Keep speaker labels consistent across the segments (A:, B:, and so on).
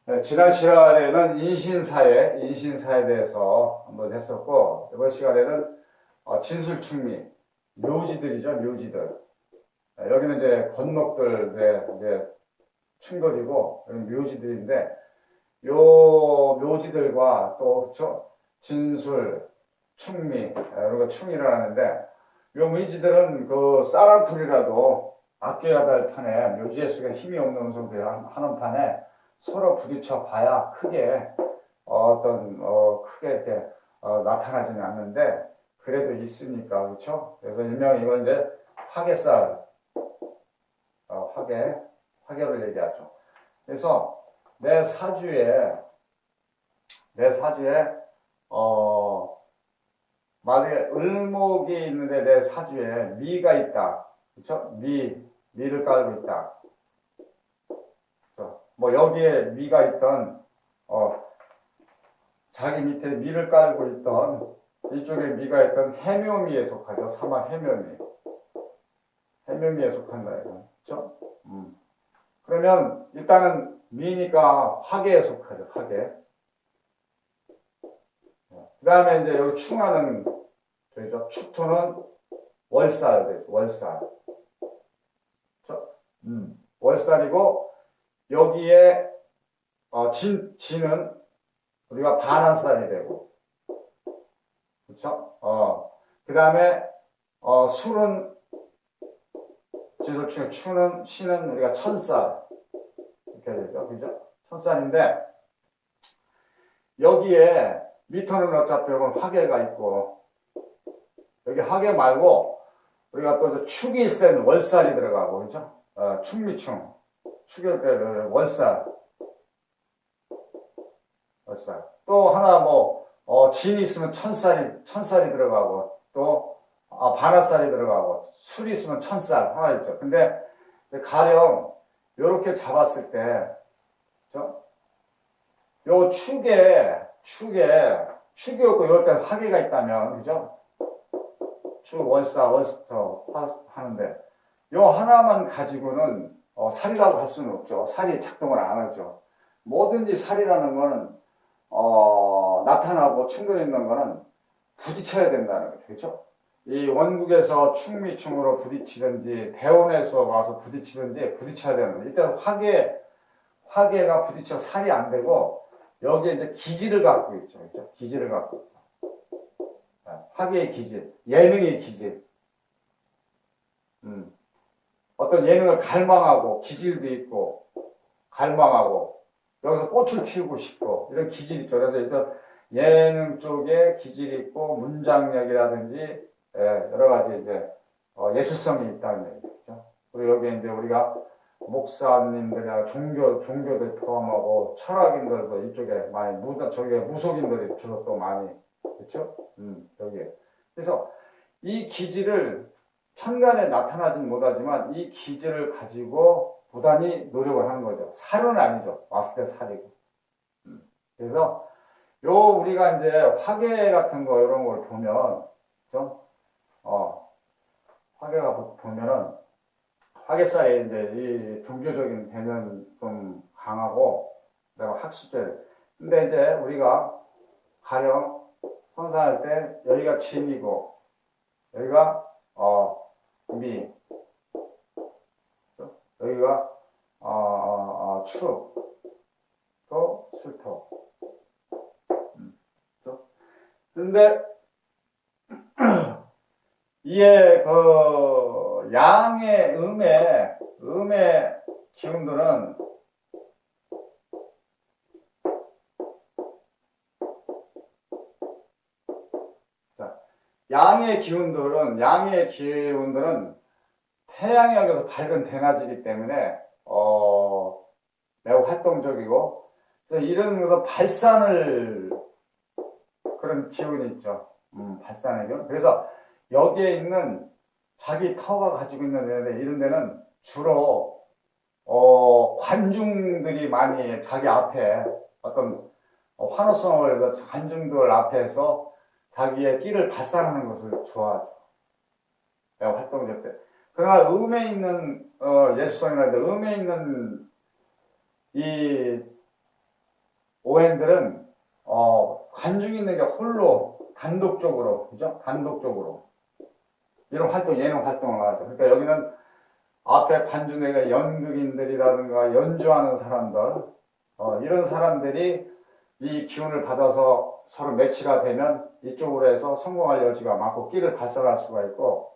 A: 네, 지난 시간에는 인신사에 대해서 한번 했었고, 이번 시간에는 진술충미, 묘지들이죠, 묘지들. 네, 여기는 이제 건목들, 이제 충거리고, 여기 묘지들인데, 요 묘지들과 또 진술, 충미, 이런 거 충이를 하는데, 요 묘지들은 그 쌀한풀이라도 아껴야 될 판에, 묘지의 속에 힘이 없는 소리 하는 판에 서로 부딪혀 봐야 크게 크게 이렇게 나타나지는 않는데 그래도 있으니까 그렇죠. 그래서 일명 이건 이제 화개살 화개를 얘기하죠. 그래서 내 사주에 만약에 을목이 있는데 내 사주에 미가 있다, 그렇죠? 미를 깔고 있다. 뭐 여기에 미가 있던 자기 밑에 미를 깔고 있던 이쪽에 미가 있던 해묘미에 속하죠. 사막 해묘미에 속한다 이거. 그렇죠? 그러면 일단은 미니까 화계에 속하죠. 화계. 그 다음에 이제 여기 충하는 저희죠. 축토는 월살. 그렇죠? 월살이고 여기에 진은 우리가 반환살이 되고, 그렇죠? 그 다음에 술은 진설충의 신은 우리가 천살 이렇게 되죠, 그죠? 천살인데 여기에 미터는 어차피 여러분 화계가 있고 여기 화계 말고 우리가 또 이제 축이 있을 때는 월살이 들어가고, 그렇죠? 축미충, 축일 때 월살. 또 하나 진이 있으면 천살이 들어가고, 또, 반화살이 들어가고, 술이 있으면 천살 하나 있죠. 근데, 가령, 요렇게 잡았을 때, 요 축이 없고, 이럴 때 화계가 있다면, 그죠? 축, 하는데, 요 하나만 가지고는, 살이라고 할 수는 없죠. 살이 작동을 안 하죠. 뭐든지 살이라는 거는 나타나고 충돌이 있는 거는 부딪혀야 된다는 거죠. 그렇죠? 이 원국에서 충미충으로 부딪히든지 대원에서 와서 부딪히든지 부딪혀야 되는 거죠. 일단 화계가 부딪혀 살이 안 되고 여기에 이제 기질을 갖고 있죠. 그렇죠? 기질을 갖고 있죠. 화계의 기질, 예능의 기질. 어떤 예능을 갈망하고 기질도 있고 갈망하고 여기서 꽃을 피우고 싶고 이런 기질이 있죠. 그래서 예능 쪽에 기질이 있고 문장력이라든지 여러 가지 이제 예술성이 있다는 얘기죠. 그리고 여기에 이제 우리가 목사님들이나 종교들 포함하고 철학인들도 이쪽에 많이 저게 무속인들이 주로 또 많이 그렇죠. 여기에 그래서 이 기질을 천간에 나타나진 못하지만 이 기질을 가지고 부단히 노력을 하는 거죠. 살은 아니죠. 왔을 때 살이고. 그래서 우리가 이제 화계 같은 거 이런 걸 보면 화계가 보면은 화계살에 이제 이 종교적인 개념 좀 강하고 내가 학습될. 근데 이제 우리가 가령 형상할 때 여기가 진이고 여기가 미 여기가 축, 또 술토. 근데 이에 양의 음의 기운들은 양의 기운들은 태양역에서 밝은 대낮이기 때문에 매우 활동적이고 이런 발산을 그런 기운이 있죠. 발산의 기운. 그래서 여기에 있는 자기 터가 가지고 있는 데는 이런 데는 주로 관중들이 많이 자기 앞에 어떤 환호성을 관중들 앞에서 자기의 끼를 발산하는 것을 좋아하죠. 매우 활동적 때. 그러나 음에 있는 예수성이라든지 음에 있는 이 오행들은 관중 있는 게 홀로 단독적으로, 그죠? 단독적으로 이런 활동, 예능 활동을 하죠. 그러니까 여기는 앞에 관중에게 연극인들이라든가 연주하는 사람들, 이런 사람들이 이 기운을 받아서 서로 매치가 되면 이쪽으로 해서 성공할 여지가 많고 끼를 발산할 수가 있고,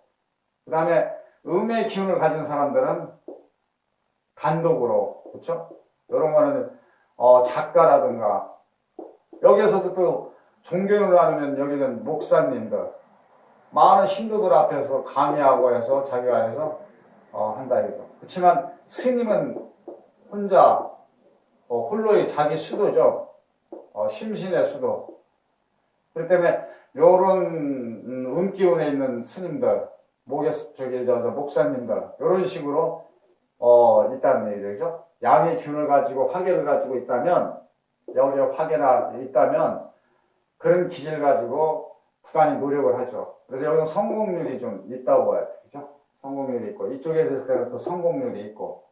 A: 그 다음에 음의 기운을 가진 사람들은 단독으로, 그렇죠? 이런 거는 작가라든가, 여기에서도 또 종교를 나누면 여기는 목사님들, 많은 신도들 앞에서 강의하고 해서 자기가 해서 한다 이거죠. 그렇지만 스님은 혼자 홀로의 자기 수도죠. 심신의 수도. 그렇기 때문에 요런 음기운에 있는 스님들, 목사님들 이런 식으로 있다는 얘기죠. 양의 기운을 가지고 화계를 가지고 있다면, 여기에 화계나 있다면 그런 기질을 가지고 부단히 노력을 하죠. 그래서 여기는 성공률이 좀 있다고 봐요. 그죠? 성공률이 있고, 이쪽에 있을 때는 또 성공률이 있고.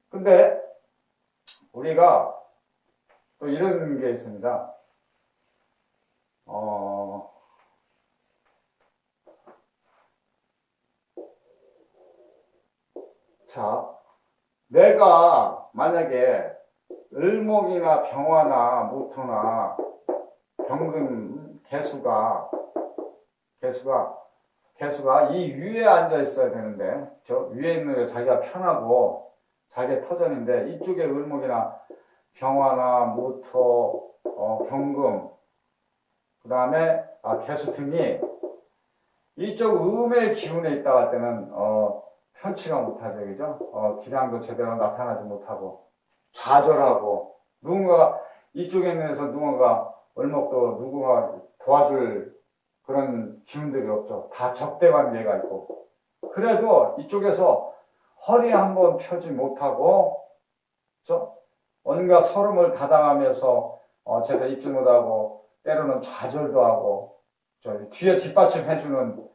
A: 근데 우리가 또 이런 게 있습니다. 자, 내가 만약에 을목이나 병화나 모토나 병금 개수가 이 위에 앉아 있어야 되는데, 저 위에 있는 게 자기가 편하고 자기의 터전인데, 이쪽에 을목이나 병화나 모토, 병금, 그 다음에 개수 등이 이쪽 음의 기운에 있다 할 때는 편치가 못하죠, 그죠? 기량도 제대로 나타나지 못하고 좌절하고, 누군가 이쪽에 있는 데서 누군가 을목도 누군가 도와줄 그런 기운들이 없죠. 다 적대관계가 있고. 그래도 이쪽에서 허리 한번 펴지 못하고, 그렇죠? 뭔가 서름을 다당하면서 제대로 입지 못하고, 때로는 좌절도 하고, 뒤에 뒷받침해주는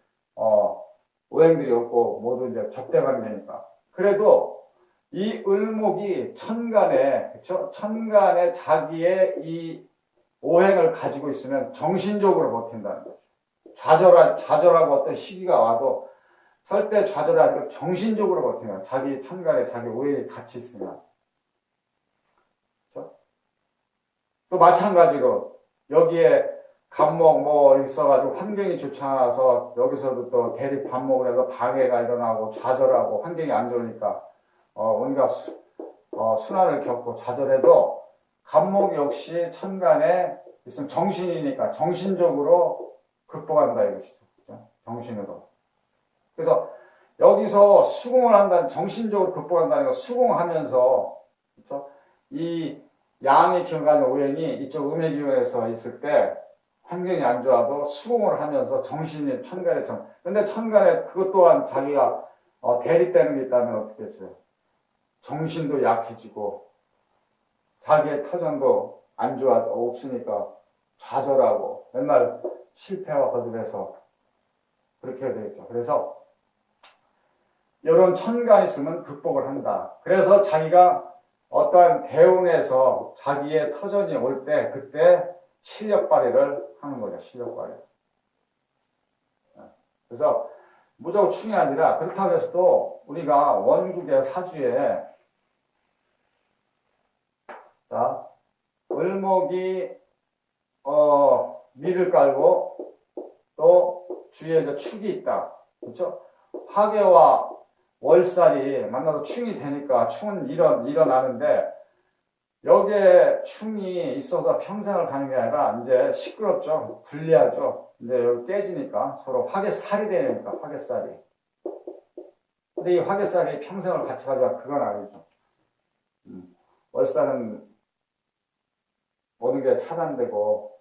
A: 오행들이 없고 모두 이제 적대관계니까. 그래도 이 을목이 천간에, 그렇죠? 천간에 자기의 이 오행을 가지고 있으면 정신적으로 버틴다는 거죠. 좌절하고 어떤 시기가 와도 절대 좌절하지 않고 정신적으로 버티면, 자기 천간에 자기 오행이 같이 있으면. 그렇죠? 또 마찬가지로 여기에 간목 뭐 있어가지고 환경이 좋지 않아서 여기서도 또 대립 반목을 해서 방해가 일어나고 좌절하고 환경이 안 좋으니까 온갖 순환을 겪고 좌절해도, 간목 역시 천간에 있으면 정신이니까 정신적으로 극복한다 이것이죠. 그렇죠? 정신으로. 그래서 여기서 수공을 한다는, 정신적으로 극복한다는 거, 수공하면서, 그렇죠? 이 양의 기운 가진 오행이 이쪽 음의 기운에서 있을 때 환경이 안 좋아도 수공을 하면서 정신이 천간에 근데 천간에 그것 또한 자기가 대립되는 게 있다면 어떻게 했어요? 정신도 약해지고 자기의 터전도 안 좋아 없으니까 좌절하고 맨날 실패와 거듭해서 그렇게 되겠죠. 그래서 이런 천간이 있으면 극복을 한다. 그래서 자기가 어떠한 대운에서 자기의 터전이 올 때 그때 실력 발휘를 하는 거죠. 실력 발휘. 그래서 무조건 충이 아니라, 그렇다고 해서도 우리가 원국의 사주에 자, 을목이 미를 깔고 또 주위에 축이 있다. 그렇죠? 화개와 월살이 만나서 충이 되니까 충은 일어나는데, 여기에 충이 있어서 평생을 가는 게 아니라 이제 시끄럽죠. 불리하죠. 근데 여기 깨지니까 서로 화개살이 되니까, 화개살이. 근데 이 화개살이 평생을 같이 가져가 그건 아니죠. 월살은 모든 게 차단되고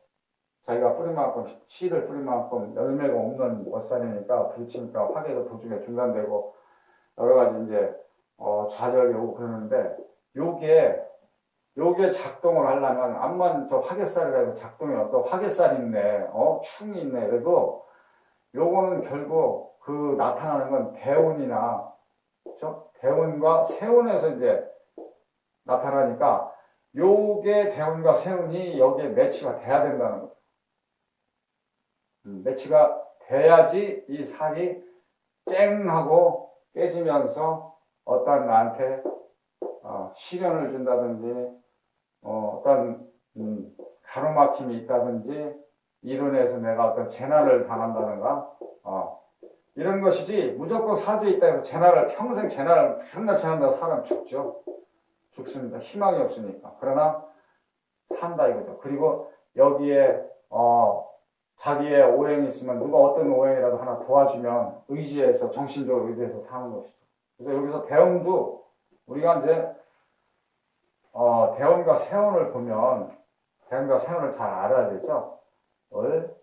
A: 자기가 뿌린 만큼, 씨를 뿌린 만큼 열매가 없는 월살이니까 부딪히니까 화개가 도중에 중단되고 여러 가지 이제 좌절이 오고 그러는데, 요게 작동을 하려면, 암만 저 화개살이라도 작동이 또 화개살이 있네, 충이 있네, 그래도 요거는 결국 그 나타나는 건 대운이나, 그렇죠? 대운과 세운에서 이제 나타나니까 요게 대운과 세운이 여기에 매치가 돼야 된다는 거죠. 매치가 돼야지 이 살이 쨍 하고 깨지면서 어떤 나한테 시련을 준다든지 어떤 가로막힘이 있다든지 이로 인해서 내가 어떤 재난을 당한다든가 이런 것이지 무조건 사주에 있다 해서 재난을 평생 재난을 맨날 재난다고 사람 죽죠. 죽습니다. 희망이 없으니까. 그러나 산다 이거죠. 그리고 여기에 자기의 오행이 있으면 누가 어떤 오행이라도 하나 도와주면 의지해서 정신적으로 의지해서 사는 것이죠. 그래서 여기서 대운도 우리가 이제 대운과 세운을 보면 대운과 세운을 잘 알아야 되죠. 을,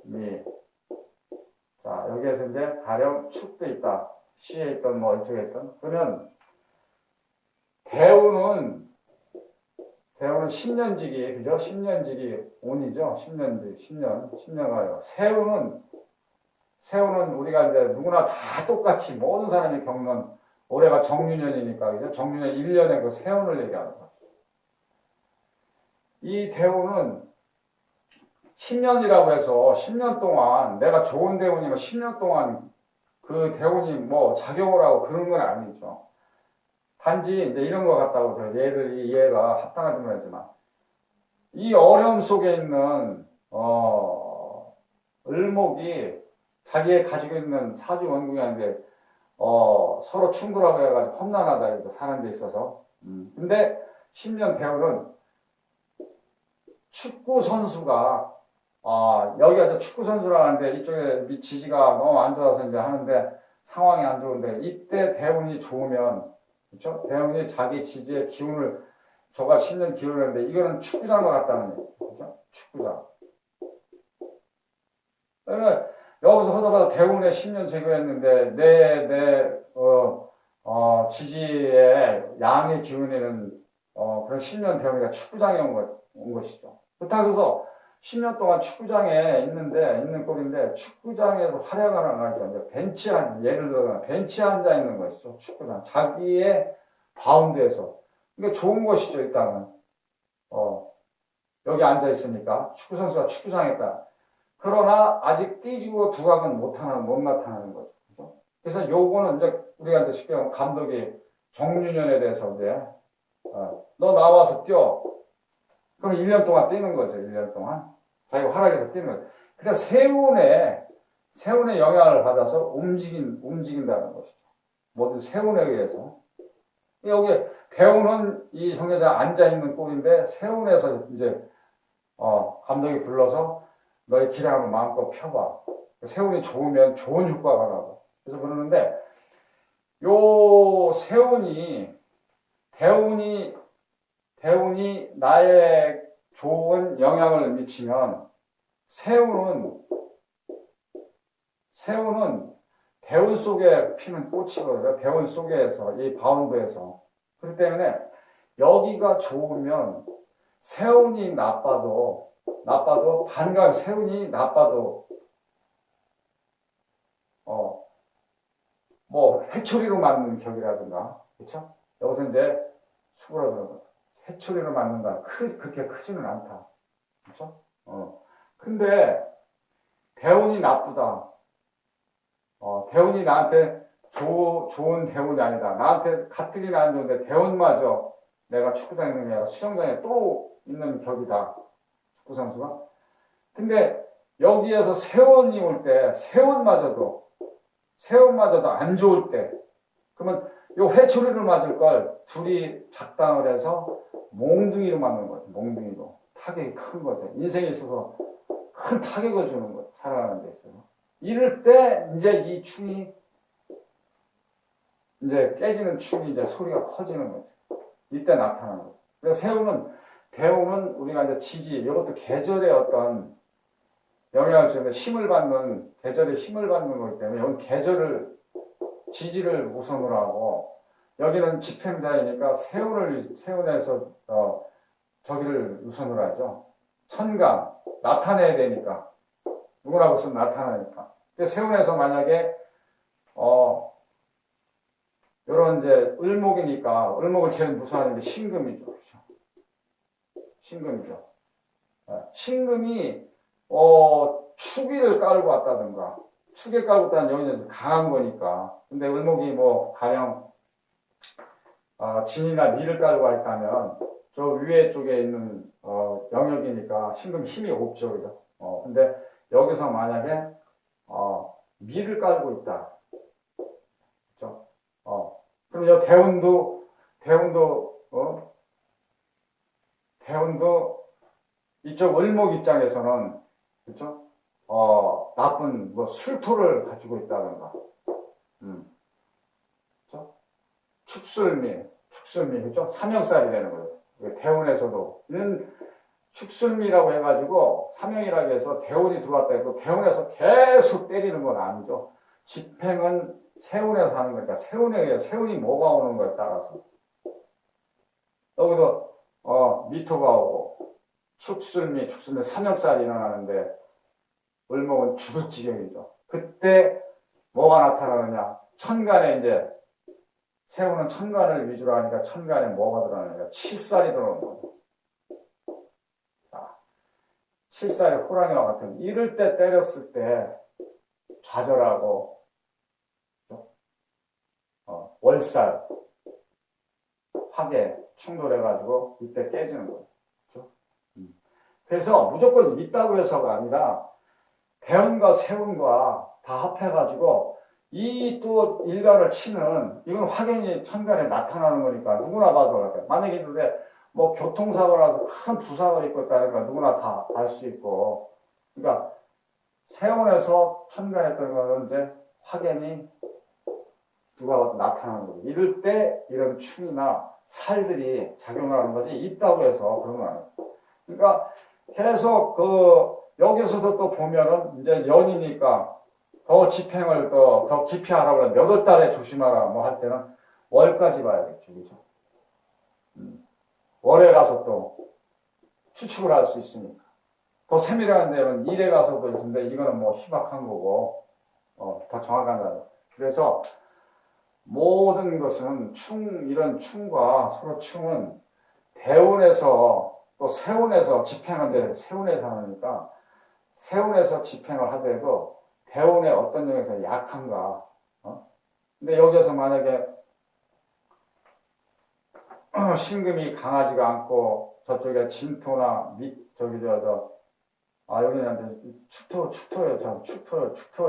A: 미. 자, 여기에서 이제 가령 축도 있다. 시에 있던 뭐 이쪽에 있던. 그러면 대운은 10년지기, 그죠? 10년지기 운이죠. 10년 가요. 세운은 우리가 이제 누구나 다 똑같이 모든 사람이 겪는 올해가 정유년이니까, 그죠? 정유년 1년의 그 세운을 얘기하는 거죠. 이 대운은 10년이라고 해서 10년 동안 내가 좋은 대운이면 10년 동안 그 대운이 뭐 작용을 하고 그런 건 아니죠. 단지 이제 이런 것 같다고 얘들이 이해가 합당하지 말지만 이 어려움 속에 있는 을목이 자기의 가지고 있는 사주 원궁이한테 서로 충돌하고 해가지고 험난하다 이렇게 사는 데 있어서 근데 10년 대운은 축구 선수가 여기가 이제 축구 선수라 하는데 이쪽에 지지가 너무 안 좋아서 이제 하는데 상황이 안 좋은데 이때 대운이 좋으면 그렇죠? 대운이 자기 지지의 기운을 저가 10년 기운을 했는데 이거는 축구장과 같다는 얘기죠. 그렇죠? 축구장. 그러면 여기서 하다가 대운에 10년 제거했는데 내 지지의 양의 기운에는 그런 10년 대운이가 축구장에 온 것이죠. 그렇다고 해서 10년 동안 축구장에 있는 꼴인데 축구장에서 활약하는 거죠. 예를 들어 벤치에 앉아 있는 것이죠. 축구장. 자기의 바운드에서. 이게 좋은 것이죠, 일단은. 여기 앉아 있으니까 축구 선수가 축구장에 있다. 그러나 아직 띠지고 두각은 못 나타나는 거죠. 그죠? 그래서 요거는 이제 우리가 이제 쉽게 하면 감독이 정유년에 대해서 이제 너 나와서 뛰어. 그럼 1년 동안 뛰는 거죠. 1년 동안. 자기가 활약해서 뛰는 거죠. 그러니까 세운의 영향을 받아서 움직인다는 것이죠. 모든 세운에 의해서. 여기 대운은 이 형제자 앉아있는 꼴인데 세운에서 이제 감독이 불러서 너의 기량을 마음껏 펴봐. 세운이 좋으면 좋은 효과가 나고. 그래서 그러는데 요 대운이 나의 좋은 영향을 미치면 세운은 대운 속에 피는 꽃이거든요. 대운 속에서 이 바운드에서. 그렇기 때문에 여기가 좋으면 세운이 나빠도 반감 세운이 나빠도 뭐 해초리로 맞는 격이라든가 그렇죠? 여기서 이제 수그러들어 해초리로 맞는다. 그렇게 크지는 않다. 그렇죠? 근데 대운이 나쁘다. 대운이 나한테 좋은 대운이 아니다. 나한테 가뜩이나 안 좋은데 대운마저 내가 축구장에 있는 게 아니라 수영장에 또 있는 격이다. 축구 선수가. 근데 여기에서 세운이 올 때 세운마저도 안 좋을 때 그러면 요 회초리를 맞을 걸 둘이 작당을 해서 몽둥이로 맞는 거죠. 몽둥이로. 타격이 큰 거죠. 인생에 있어서 큰 타격을 주는 거죠. 살아가는 데 있어서. 이럴 때 이제 이 충이 이제 깨지는 충이 이제 소리가 커지는 거죠. 이때 나타나는 거죠. 그래서 대운은 우리가 이제 지지, 이것도 계절의 어떤 영향을 주는 계절의 힘을 받는 거기 때문에 이건 지지를 우선으로 하고 여기는 집행자이니까 세운에서 저기를 우선으로 하죠. 천간, 나타내야 되니까. 누구나 무슨 나타나니까. 세운에서 만약에, 요런 이제 을목이니까, 을목을 제일 무서워하는 게 신금이죠. 그렇죠? 신금이죠. 신금이 축위를 깔고 왔다든가, 축에 깔고 왔다는 여기는 강한 거니까. 근데 을목이 뭐 가령 진이나 미를 깔고 와 있다면 저 위에 쪽에 있는 영역이니까 신금 힘이 없죠, 그죠? 근데 여기서 만약에 미를 깔고 있다, 그죠? 그럼 이 대운도 이쪽 을목 입장에서는, 그죠? 나쁜 뭐 술토를 가지고 있다든가, 그죠? 축술미, 그죠? 삼형살이 되는 거예요. 대운에서도 이런 축술미라고 해가지고 삼형이라고 해서 대운이 들어왔다 해도 대운에서 계속 때리는 건 아니죠. 집행은 세운에서 하는 거니까 세운이 뭐가 오는 거에 따라서 여기도 미토가 오고 축술미 삼형살이 일어나는데 을목은 죽을 지경이죠. 그때 뭐가 나타나느냐? 천간에 이제 세운은 천간을 위주로 하니까 천간에 뭐가 들어가느냐? 칠살이 들어오는 거죠. 칠살이 호랑이와 같은 이럴 때 때렸을 때 좌절하고 월살, 화계 충돌해가지고 이때 깨지는 거예요. 그렇죠? 그래서 무조건 있다고 해서가 아니라 대운과 세운과 다 합해가지고 이 또 일간을 치는 이건 확연히 천간에 나타나는 거니까 누구나 봐도 만약에 있는데 뭐 교통사고 나서 큰 부상을 입고 있다는 건 누구나 다 알 수 있고, 그러니까 세운에서 천간에 뜨는 거는 이제 확연히 누가 봐도 나타나는 거죠. 이럴 때 이런 충이나 살들이 작용하는 거지 있다고 해서 그런 거 아니에요. 그러니까 계속 여기서도 또 보면은 이제 연이니까 더 집행을 더 깊이 하라고 몇월 달에 조심하라 뭐 할 때는 월까지 봐야겠죠. 그죠? 월에 가서 또 추측을 할 수 있으니까. 더 세밀한 데는 일에 가서도 있는데 이거는 뭐 희박한 거고, 더 정확한 거예요. 그래서 모든 것은 이런 충과 서로 충은 대운에서 또 세운에서 집행하는데 세운에서 하니까 세운에서 집행을 하더라도 대운의 어떤 점에서 약한가. 근데 여기서 만약에 신금이 강하지가 않고 저쪽에 진토나 여기는 축토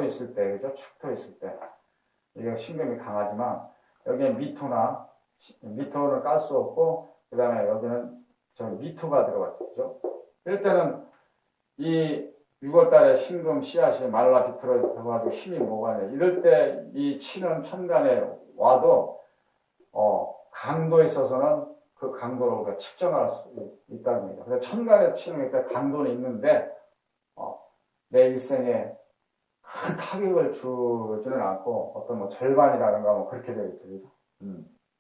A: 있을 때, 그죠? 축토 있을 때. 이게 신금이 강하지만, 여기에 미토를 깔 수 없고, 그 다음에 여기는 미토가 들어갔죠. 이럴 때는 이 6월 달에 신금 씨앗이 말라 비틀어져가지고 힘이 뭐가냐. 이럴 때 이 치는 천간에 와도, 강도에 있어서는 그 강도를 우리가 측정할 수 있다는 겁니다. 그래서 천간에서 치는 게 강도는 있는데, 내 일생에 큰 타격을 주지는 않고 어떤 뭐 절반이라든가 뭐 그렇게 되겠죠.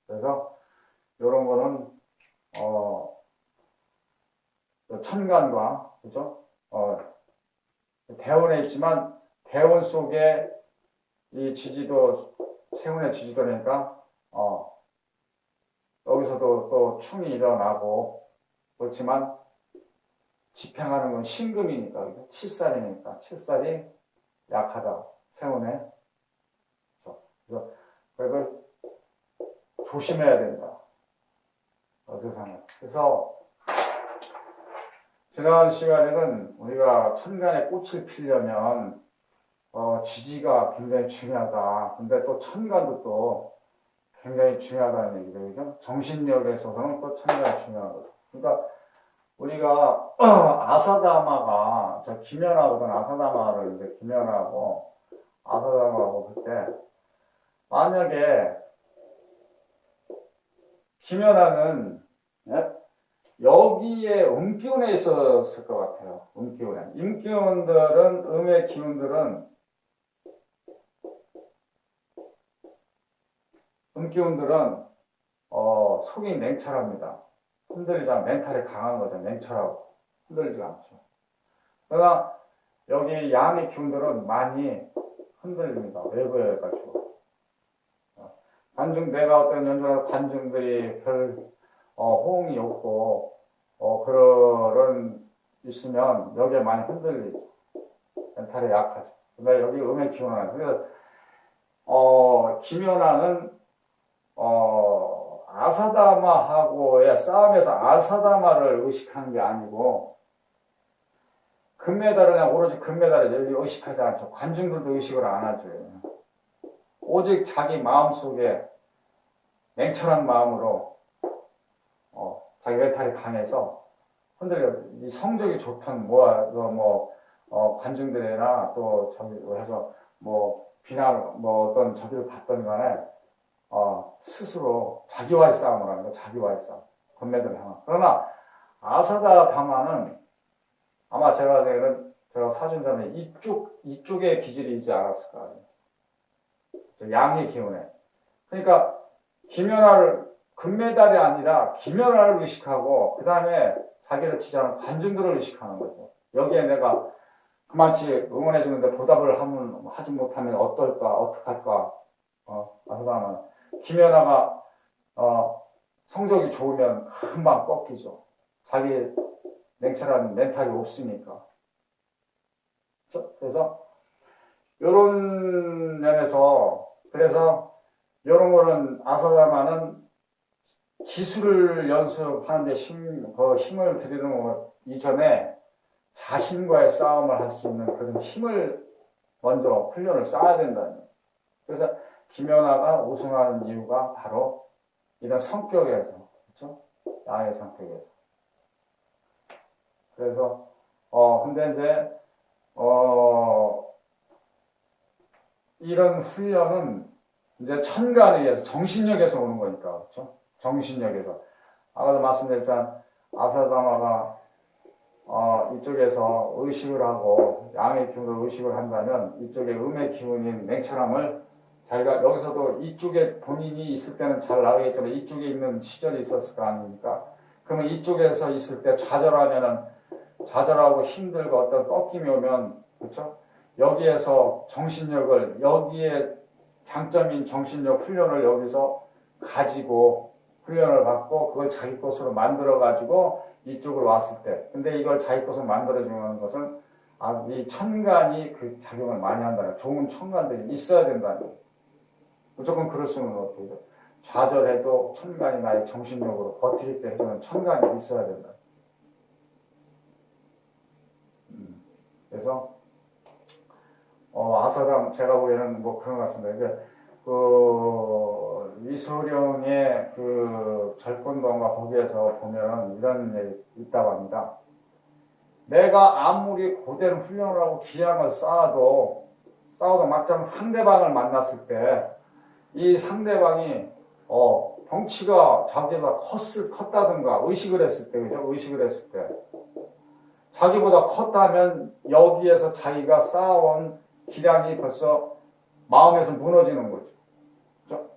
A: 그래서 이런 거는 천간과 그죠? 대운에 있지만 대운 속에 이 지지도 세운의 지지도니까 여기서도 또 충이 일어나고 그렇지만 집행하는 건 신금이니까 그죠? 칠살이니까 칠살이 약하다. 세운에. 그래서 그걸 조심해야 된다. 그래서 지난 시간에는 우리가 천간에 꽃을 피려면 지지가 굉장히 중요하다. 근데 또 천간도 또 굉장히 중요하다는 얘기죠. 그죠? 정신력에서는 또 천간이 중요한 거죠. 그러니까 우리가 아사다마가 김연하거든. 아사다마를 이제 김연하고 아사다마하고 그때 만약에 김연하는 여기에 음기운에 있었을 것 같아요. 음기운에. 음의 기운들은 속이 냉철합니다. 멘탈이 강한 거죠. 냉철하고 흔들리지 않죠. 그러나 여기 양의 기운들은 많이 흔들립니다. 외부여가지고. 내가 어떤 연주하는 관중들이 별 호응이 없고 그런 있으면 여기에 많이 흔들리고 멘탈이 약하죠. 근데 여기 음의 기운은 그래서 김연아는 아사다마하고의 싸움에서 아사다마를 의식하는 게 아니고 금메달을 그냥 오로지 금메달을 의식하지 않죠. 관중들도 의식을 안 하죠. 오직 자기 마음속에 냉철한 마음으로 자기 멘탈이 강해서 흔들려. 이 성적이 좋던 관중들이나 또 저기 해서 비난 어떤 저기를 받던 간에 스스로 자기와의 싸움을 하는 거예요. 자기와의 싸움. 금메달을 향한. 그러나 아사다 다마는 아마 제가 사준다면 이쪽에 기질이 있지 않았을까. 양의 기운에. 그러니까 김연아를 금메달이 아니라 김연아를 의식하고 그 다음에 자기를 지지하는 관중들을 의식하는 거죠. 여기에 내가 그만치 응원해 주는데 보답을 하지 못하면 어떨까, 어떡할까. 아사다마는 김연아가 성적이 좋으면 금방 꺾이죠. 자기 냉철한 멘탈이 없으니까. 그래서 이런 면에서 이런 거는 아사다마는 기술을 연습하는데 힘을 들이는 것 이전에 자신과의 싸움을 할 수 있는 그런 힘을 먼저 훈련을 쌓아야 된다는 거예요. 그래서 김연아가 우승하는 이유가 바로 이런 성격에서, 그렇죠? 나의 성격에서. 그래서 근데 이제 이런 훈련은 이제 천간에 의해서 정신력에서 오는 거니까, 그렇죠? 정신력에서. 아까도 말씀드렸지만 아사다마가 이쪽에서 의식을 하고 양의 기운을 의식을 한다면 이쪽에 음의 기운인 냉철함을 자기가 여기서도 이쪽에 본인이 있을 때는 잘 알겠지만 이쪽에 있는 시절이 있었을 거 아닙니까? 그러면 이쪽에서 있을 때 좌절하고 힘들고 어떤 꺾임이 오면, 그렇죠? 여기에서 정신력을, 여기에 장점인 정신력 훈련을 여기서 가지고 훈련을 받고 그걸 자기 것으로 만들어 가지고 이쪽으로 왔을 때, 근데 이걸 자기 것으로 만들어 주는 것은 이 천간이 그 작용을 많이 한다는, 좋은 천간들이 있어야 된다는 거예요. 무조건 그럴 수는 없고 좌절해도 천간이 나의 정신력으로 버티게 해주는 천간이 있어야 된다. 그래서 아사담 제가 보기에는 그런 것 같습니다. 이소룡의 그 절권동과 거기에서 보면 이런 얘기 있다고 합니다. 내가 아무리 고된 훈련을 하고 기량을 쌓아도 막상 상대방을 만났을 때 이 상대방이 덩치가 자기보다 컸다든가 의식을 했을 때, 그죠? 의식을 했을 때 자기보다 컸다면 여기에서 자기가 쌓아온 기량이 벌써 마음에서 무너지는 거죠. 그죠?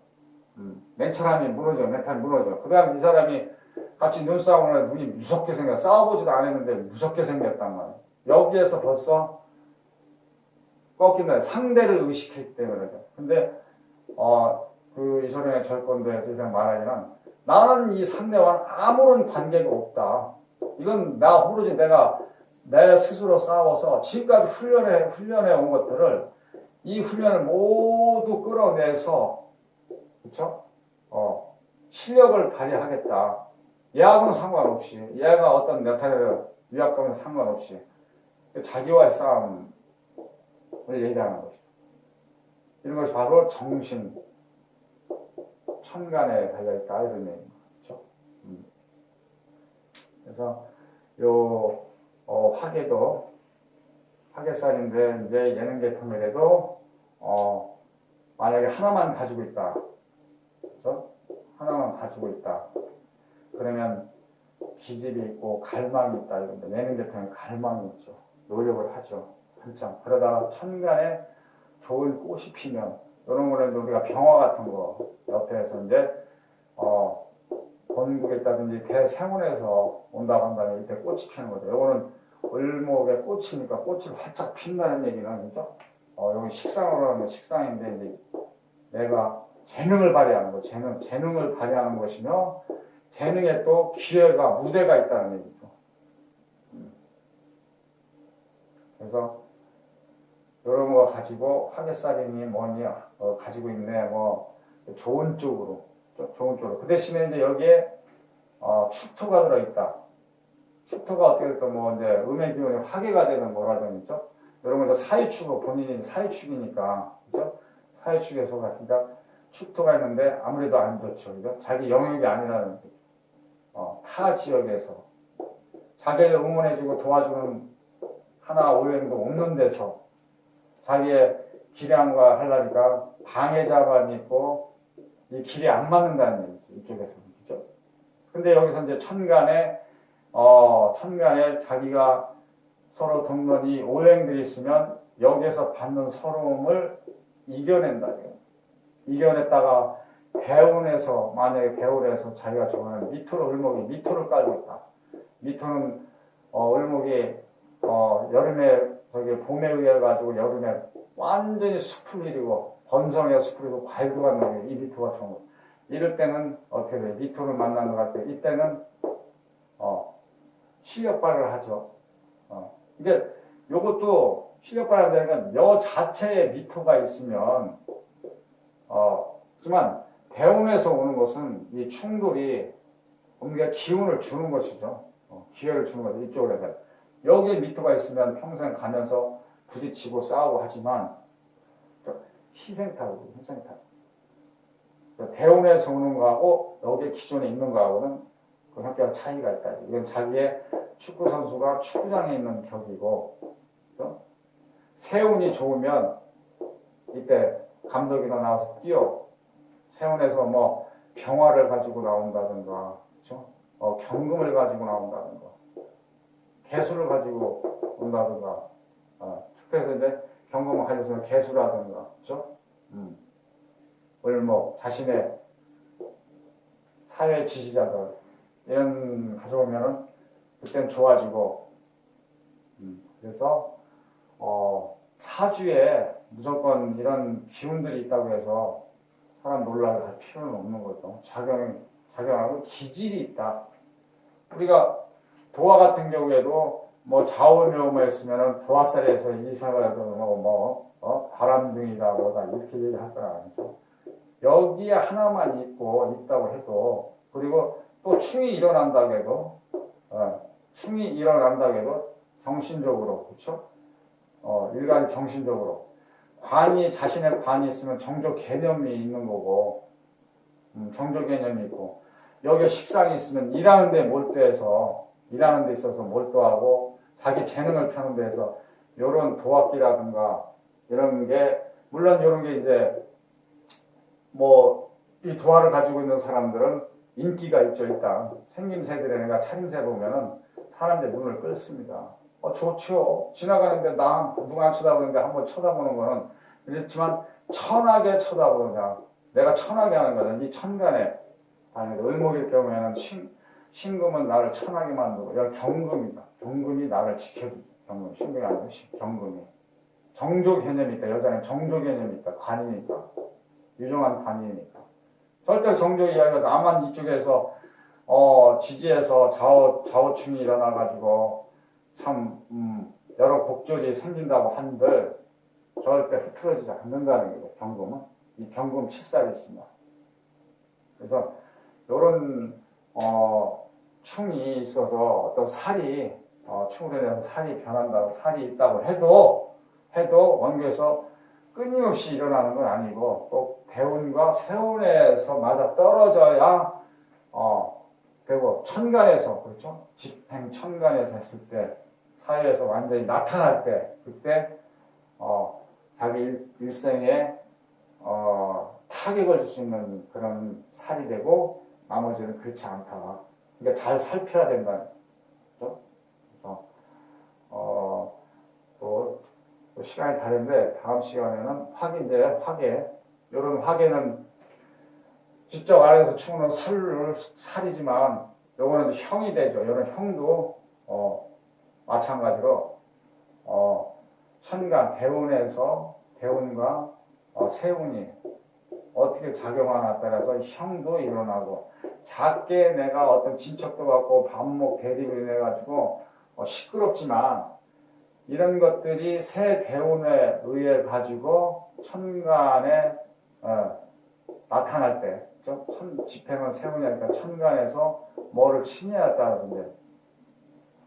A: 냉철함이 무너져요. 멘탈이 무너져요. 그 다음에 이 사람이 같이 눈싸움을 하는데 눈이 무섭게 생겼어. 싸워보지도 않았는데 무섭게 생겼단 말이에요. 여기에서 벌써 꺾인다. 상대를 의식했기 때문에. 근데 이소룡의 절권도에서 이상 말하기는 나는 이 상대와는 아무런 관계가 없다. 이건 오로지 내가 내 스스로 싸워서 지금까지 훈련해 온 것들을 이 훈련을 모두 끌어내서, 그렇죠? 실력을 발휘하겠다. 얘하고는 상관없이, 얘가 어떤 멘탈의 위압감은 상관없이 자기와의 싸움을 얘기하는 것이죠. 이런 것이 바로 정신, 천간에 달려있다 이런 얘기입니다. 그렇죠? 그래서 화계도 화계살인데 이제 예능 계통에도 만약에 하나만 가지고 있다, 그렇죠? 하나만 가지고 있다. 그러면 기질이 있고 갈망이 있다. 이런데 예능 계통에 갈망이 있죠. 노력을 하죠. 한참. 그러다가 천간에 좋은 꽃이 피면 이런 거는 우리가 병화 같은 거 옆에서 이제 본국에 있다든지 대생원에서 온다고 한다면 이때 꽃이 피는 거죠. 이거는 을목에 꽃이니까 꽃을 활짝 핀다는 얘기는, 그죠? 여기 식상으로 하면 식상인데 이제 내가 재능을 발휘하는 거, 재능을 발휘하는 것이며 재능에 또 기회가, 무대가 있다는 얘기죠. 그래서 이런 거 가지고 하객살인이 뭐니 가지고 있네, 뭐 좋은 쪽으로, 좋은 쪽으로. 그 대신에 이제 여기에 축토가 들어있다. 축토가 어떻게 될까, 뭐 이제 음의 기운이 화계가 되는 뭐라든 있죠. 이런 건 사유축으로, 본인이 사유축이니까, 그죠? 사유축에 속하니까 축토가 있는데 아무래도 안 좋죠, 그죠? 자기 영역이 아니라는 타 지역에서 자기를 응원해주고 도와주는 하나 오행도 없는 데서 자기의 기량과 하려니까 방해자만 있고 이 길이 안 맞는다는 얘기죠. 이쪽에서는. 그죠? 근데 여기서 이제 천간에 자기가 서로 동문이 오행들이 있으면 여기에서 받는 서러움을 이겨낸다. 이겨냈다가 배운에서, 만약에 배운에서 자기가 좋아하는 미토로 을목이 미토를 깔고 있다. 미토는 을목이 여름에 저기 봄에 의해 가지고 여름에 완전히 숲을 이루고 번성의 숲을 이루고 과일도 갖는 게 이 미토가 좋은 거. 이럴 때는 어떻게 돼? 미토를 만나는 것 같아요. 이때는 실력 발휘를 하죠. 이게 요것도 실력 발휘한다는 건 여 자체에 미토가 있으면 하지만 배움에서 오는 것은 이 충돌이 우리가 기운을 주는 것이죠. 기회를 주는 거죠. 이쪽으로 해서. 여기에 미토가 있으면 평생 가면서 부딪히고 싸우고 하지만 희생타고 희생타. 배움에서 오는 거하고 여기 기존에 있는 거하고는 그 성격 차이가 있다. 이건 자기의 축구 선수가 축구장에 있는 격이고, 그렇죠? 세운이 좋으면 이때 감독이나 나와서 뛰어. 세운에서 뭐 병화를 가지고 나온다든가, 그렇죠? 경금을 가지고 나온다든가, 개수를 가지고 온다든가, 축구에서 이제 경금을 가지고 개수라든가, 그렇죠? 뭐 자신의 사회 지지자들 이런 가져오면은 그때는 좋아지고, 그래서 사주에 무조건 이런 기운들이 있다고 해서 사람 놀라게 할 필요는 없는 거죠. 작용하고 기질이 있다. 우리가 도화 같은 경우에도 뭐 좌우묘가 있으면은 도화살에서 이사가 해도 바람둥이다 뭐다 이렇게 얘기할 건 아니죠. 여기에 하나만 있다고 해도, 그리고 또 충이 일어난다고 해도, 정신적으로, 그렇죠? 일간 정신적으로. 자신의 관이 있으면 정조 개념이 있는 거고, 정조 개념이 있고, 여기에 식상이 있으면 일하는 데 있어서 몰두하고, 자기 재능을 펴는 데에서, 요런 도학기라든가, 이런 게, 물론 요런 게 이제, 이 도화를 가지고 있는 사람들은 인기가 있죠, 일단. 생김새들에 내가 차림새 보면은 사람들 눈을 끌습니다. 좋죠. 지나가는데 누가 안 쳐다보는데 한번 쳐다보는 거는 그렇지만 천하게 쳐다보느냐. 내가 천하게 하는 거는 이 천간에, 을목일 경우에는 신금은 나를 천하게 만들고, 이건 경금이다. 경금이 나를 지켜주고, 경금. 신금이 아니고 경금이. 정조 개념이 있다. 여자는 정조 개념이 있다. 관이니까. 유종한 관이니까. 절대 정조 이야기해서 아만 이쪽에서 지지에서 좌우충이 일어나가지고 참 여러 곡절이 생긴다고 한들 절대 흐트러지지 않는다는 거예요. 경금은 이 경금 칠살이 있습니다. 그래서 이런 충이 있어서 어떤 살이 충으로 인해서 살이 변한다고 살이 있다고 해도 원교에서 끊임없이 일어나는 건 아니고 또 대운과 세운에서 맞아 떨어져야 그리고 천간에서, 그렇죠? 집행 천간에서 했을 때 사회에서 완전히 나타날 때 그때 자기 일생에 타격을 줄 수 있는 그런 살이 되고 나머지는 그렇지 않다. 그러니까 잘 살펴야 된다. 그렇죠? 또 시간이 다른데 다음 시간에는 화계 이런 화계는 직접 아래에서 추는 살이지만 요거는 형이 되죠. 이런 형도 마찬가지로 천간 대운과 세운이 어떻게 작용하나 따라서 형도 일어나고, 작게 내가 어떤 친척도 갖고 반목 대립이 돼가지고 시끄럽지만, 이런 것들이 새 대운에 의해 가지고 천간에 나타날 때, 집행은 세운이니까 천간에서 뭐를 치냐에 따라서 이제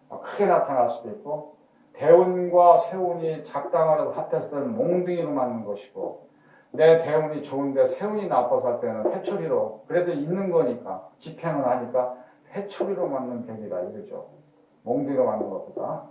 A: 크게 나타날 수도 있고, 대운과 세운이 작당을 합했을 때는 몽둥이로 맞는 것이고, 내 대운이 좋은데 세운이 나빠서 할 때는 회초리로, 그래도 있는 거니까 집행을 하니까 회초리로 맞는 벽이다 이거죠. 몽둥이로 맞는 것보다.